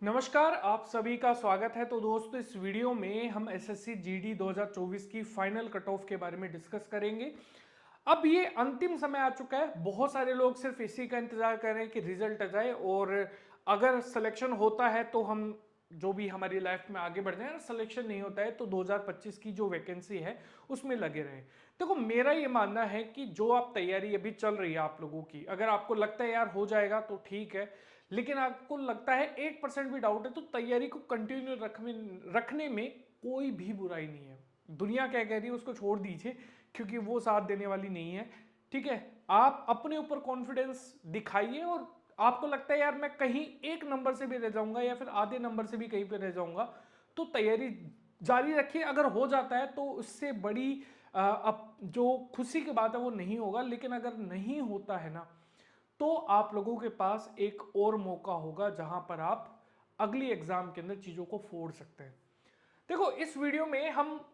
नमस्कार, आप सभी का स्वागत है। तो दोस्तों, इस वीडियो में हम एसएससी जीडी 2024 की फाइनल कट ऑफ के बारे में डिस्कस करेंगे। अब ये अंतिम समय आ चुका है, बहुत सारे लोग सिर्फ इसी का इंतजार कर रहे हैं कि रिजल्ट आ जाए और अगर सिलेक्शन होता है तो हम जो भी हमारी लाइफ में आगे बढ़ जाए, सिलेक्शन नहीं होता है तो 2025 की जो वैकेंसी है उसमें लगे रहे। देखो, मेरा ये मानना है कि जो आप तैयारी अभी चल रही है आप लोगों की, अगर आपको लगता है यार हो जाएगा तो ठीक है, लेकिन आपको लगता है 1% भी डाउट है तो तैयारी को कंटिन्यू रखने में कोई भी बुराई नहीं है। दुनिया क्या कह रही है उसको छोड़ दीजिए, क्योंकि वो साथ देने वाली नहीं है। ठीक है, आप अपने ऊपर कॉन्फिडेंस दिखाइए और आपको लगता है यार मैं कहीं एक नंबर से भी रह जाऊंगा या फिर आधे नंबर से भी कहीं पे रह जाऊंगा, तो तैयारी जारी रखिए। अगर हो जाता है तो उससे बड़ी अब जो खुशी की बात है वो नहीं होगा, लेकिन अगर नहीं होता है ना, तो आप लोगों के पास एक और मौका होगा जहां पर आप अगली एग्जाम के अंदर चीजों को फोड़ सकते हैं। देखो, इस वीडियो में हम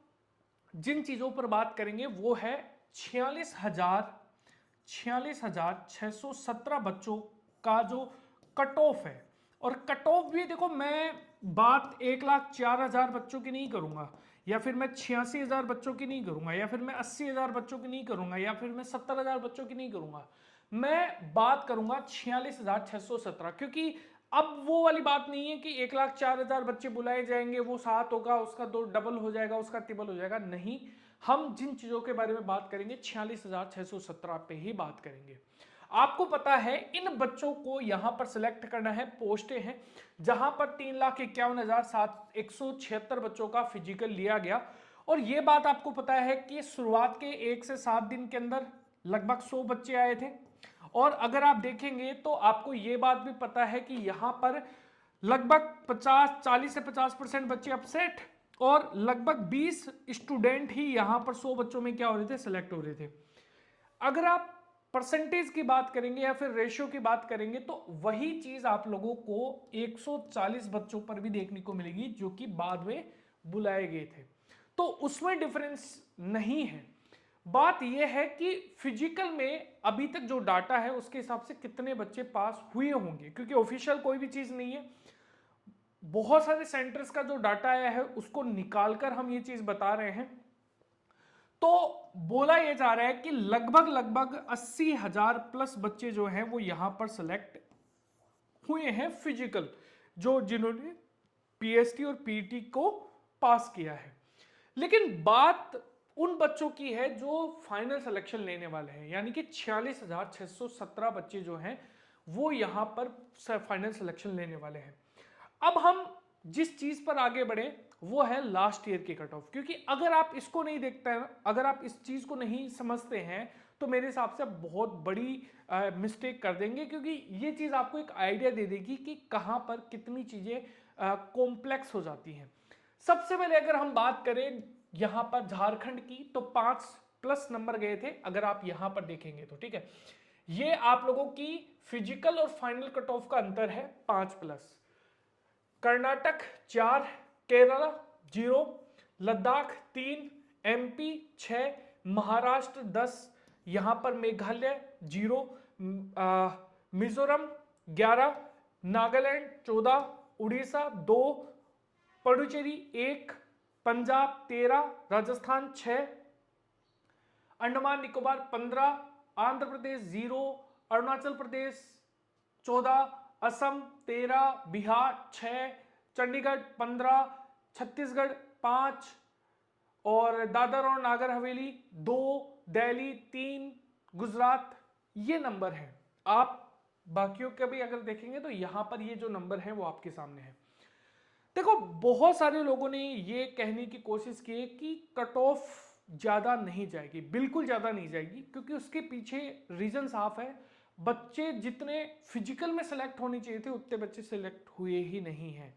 जिन चीजों पर बात करेंगे वो है 46,617 बच्चों का जो कट ऑफ है। और कट ऑफ भी देखो, मैं बात 1,04,000 बच्चों की नहीं करूंगा, या फिर मैं 86,000 बच्चों की नहीं करूंगा, या फिर मैं 80,000 बच्चों की नहीं करूंगा, या फिर मैं 70,000 बच्चों की नहीं करूंगा। मैं बात करूंगा 46,617, क्योंकि अब वो वाली बात नहीं है कि 1,04,000 बच्चे बुलाए जाएंगे, वो 7 होगा, उसका 2 डबल हो जाएगा, उसका ट्रिपल हो जाएगा। नहीं, हम जिन चीजों के बारे में बात करेंगे 46,617 पे ही बात करेंगे। आपको पता है इन बच्चों को यहां पर सिलेक्ट करना है, पोस्टें हैं जहां पर 3,51,176 बच्चों का फिजिकल लिया गया। और यह बात आपको पता है कि शुरुआत के 1 से 7 दिन के अंदर लगभग 100 बच्चे आए थे। और अगर आप देखेंगे तो आपको यह बात भी पता है कि यहां पर लगभग 40 से 50% बच्चे अपसेट और लगभग 20 स्टूडेंट ही यहां पर 100 बच्चों में क्या हो रहे थे, सिलेक्ट हो रहे थे। अगर आप परसेंटेज की बात करेंगे या फिर रेशियो की बात करेंगे तो वही चीज आप लोगों को 140 बच्चों पर भी देखने को मिलेगी जो कि बाद में बुलाए गए थे। तो उसमें डिफरेंस नहीं है। बात यह है कि फिजिकल में अभी तक जो डाटा है उसके हिसाब से कितने बच्चे पास हुए होंगे, क्योंकि ऑफिशियल कोई भी चीज नहीं है। बहुत सारे सेंटर्स का जो डाटा आया है उसको निकालकर हम ये चीज बता रहे हैं। तो बोला यह जा रहा है कि लगभग लगभग 80,000 प्लस बच्चे जो हैं वो यहां पर सिलेक्ट हुए हैं फिजिकल, जो जिन्होंने पीएसटी और पीटी को पास किया है। लेकिन बात उन बच्चों की है जो फाइनल सिलेक्शन लेने वाले हैं, यानी कि 46,617 बच्चे जो हैं वो यहां पर फाइनल सिलेक्शन लेने वाले हैं। अब हम जिस चीज पर आगे बढ़े वो है लास्ट ईयर की कट ऑफ, क्योंकि अगर आप इसको नहीं देखते हैं, अगर आप इस चीज को नहीं समझते हैं, तो मेरे हिसाब से बहुत बड़ी मिस्टेक कर देंगे, क्योंकि ये चीज आपको एक आइडिया दे देगी कि कहां पर कितनी चीजें कॉम्प्लेक्स हो जाती हैं। सबसे पहले अगर हम बात करें यहां पर झारखंड की, तो 5+ नंबर गए थे अगर आप यहां पर देखेंगे तो। ठीक है, ये आप लोगों की फिजिकल और फाइनल कट ऑफ का अंतर है 5+। कर्नाटक 4, केरला 0, लद्दाख 3, एमपी 6, महाराष्ट्र 10, यहां पर मेघालय 0, मिजोरम 11, नागालैंड 14, उड़ीसा 2, पुडुचेरी 1, पंजाब 13, राजस्थान 6, अंडमान निकोबार 15, आंध्र प्रदेश 0, अरुणाचल प्रदेश 14, असम 13, बिहार 6, चंडीगढ़ 15, छत्तीसगढ़ 5 और दादर और नागर हवेली 2, दिल्ली 3, गुजरात। ये नंबर है। आप बाकियों के भी अगर देखेंगे तो यहां पर ये जो नंबर है वो आपके सामने है। देखो, बहुत सारे लोगों ने ये कहने की कोशिश की है कि कट ऑफ ज्यादा नहीं जाएगी, बिल्कुल ज्यादा नहीं जाएगी, क्योंकि उसके पीछे रीजन साफ है। बच्चे जितने फिजिकल में सेलेक्ट होने चाहिए थे उतने बच्चे सेलेक्ट हुए ही नहीं हैं।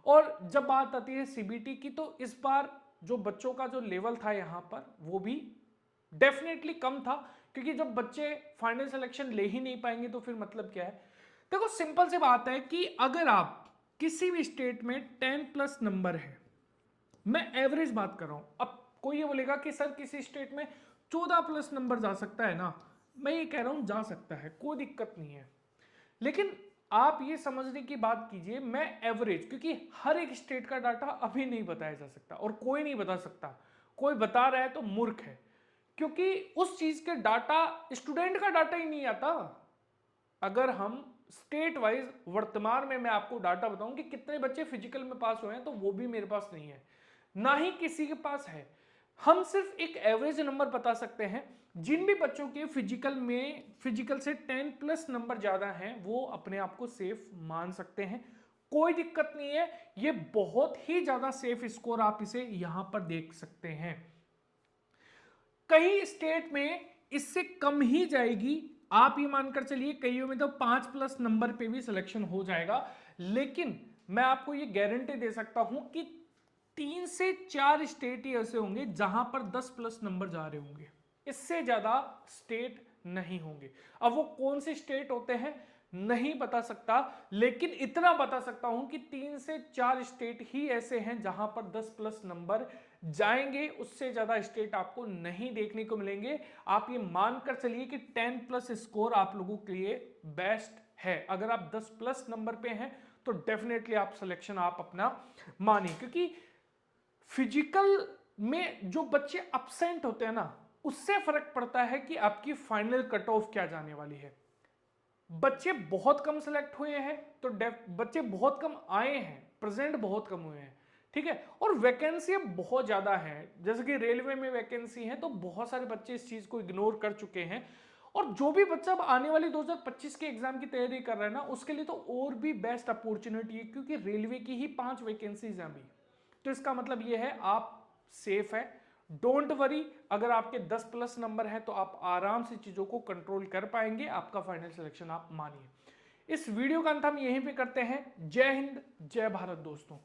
और जब बात आती है सीबीटी की, तो इस बार जो बच्चों का जो लेवल था यहां पर वो भी डेफिनेटली कम था, क्योंकि जब बच्चे फाइनल सिलेक्शन ले ही नहीं पाएंगे तो फिर मतलब क्या है। देखो, सिंपल सी बात है कि अगर आप किसी भी स्टेट में 10+ नंबर है, मैं एवरेज बात कर रहा हूं। अब कोई ये बोलेगा कि सर किसी स्टेट में 14+ नंबर जा सकता है ना, मैं ये कह रहा हूं जा सकता है, कोई दिक्कत नहीं है। लेकिन आप ये समझने की बात कीजिए, मैं एवरेज, क्योंकि हर एक स्टेट का डाटा अभी नहीं बताया जा सकता और कोई नहीं बता सकता, कोई बता रहा है तो मूर्ख है, क्योंकि उस चीज के डाटा, स्टूडेंट का डाटा ही नहीं आता। अगर हम स्टेट वाइज वर्तमान में मैं आपको डाटा बताऊं कि कितने बच्चे फिजिकल में पास हुए हैं, तो वो भी मेरे पास नहीं है, ना ही किसी के पास है। हम सिर्फ एक एवरेज नंबर बता सकते हैं। जिन भी बच्चों के फिजिकल से 10 प्लस नंबर ज्यादा हैं, वो अपने आप को सेफ मान सकते हैं, कोई दिक्कत नहीं है। ये बहुत ही ज्यादा सेफ स्कोर, आप इसे यहां पर देख सकते हैं। कई स्टेट में इससे कम ही जाएगी, आप ये मानकर चलिए, कईयों में तो 5 प्लस नंबर पे भी सिलेक्शन हो जाएगा। लेकिन मैं आपको ये गारंटी दे सकता हूं कि 3 से 4 स्टेट ही ऐसे होंगे जहां पर 10 प्लस नंबर जा रहे होंगे, इससे ज्यादा स्टेट नहीं होंगे। अब वो कौन से स्टेट होते हैं नहीं बता सकता, लेकिन इतना बता सकता हूं कि 3 से 4 स्टेट ही ऐसे हैं जहां पर 10 प्लस नंबर जाएंगे, उससे ज्यादा स्टेट आपको नहीं देखने को मिलेंगे। आप ये मानकर चलिए कि 10 प्लस स्कोर आप लोगों के लिए बेस्ट है। अगर आप 10 प्लस नंबर पे हैं तो डेफिनेटली आप सिलेक्शन आप अपना मानिए, क्योंकि फिजिकल में जो बच्चे अपसेंट होते हैं ना, उससे फर्क पड़ता है कि आपकी फाइनल कट ऑफ क्या जाने वाली है। बच्चे बहुत कम सेलेक्ट हुए हैं तो बच्चे बहुत कम आए हैं, प्रेजेंट बहुत कम हुए हैं, ठीक है, और वैकेंसी बहुत ज्यादा है। जैसे कि रेलवे में वैकेंसी है, तो बहुत सारे बच्चे इस चीज को इग्नोर कर चुके हैं। और जो भी बच्चा अब आने वाली 2025 के एग्जाम की तैयारी कर रहा है ना, उसके लिए तो और भी बेस्ट अपॉर्चुनिटी है, क्योंकि रेलवे की ही 5 वैकेंसीज हैं अभी। तो इसका मतलब ये है आप सेफ है, डोंट वरी। अगर आपके 10 प्लस नंबर है तो आप आराम से चीजों को कंट्रोल कर पाएंगे, आपका फाइनल सिलेक्शन आप मानिए। इस वीडियो का अंत हम यहीं पे करते हैं। जय हिंद, जय भारत दोस्तों।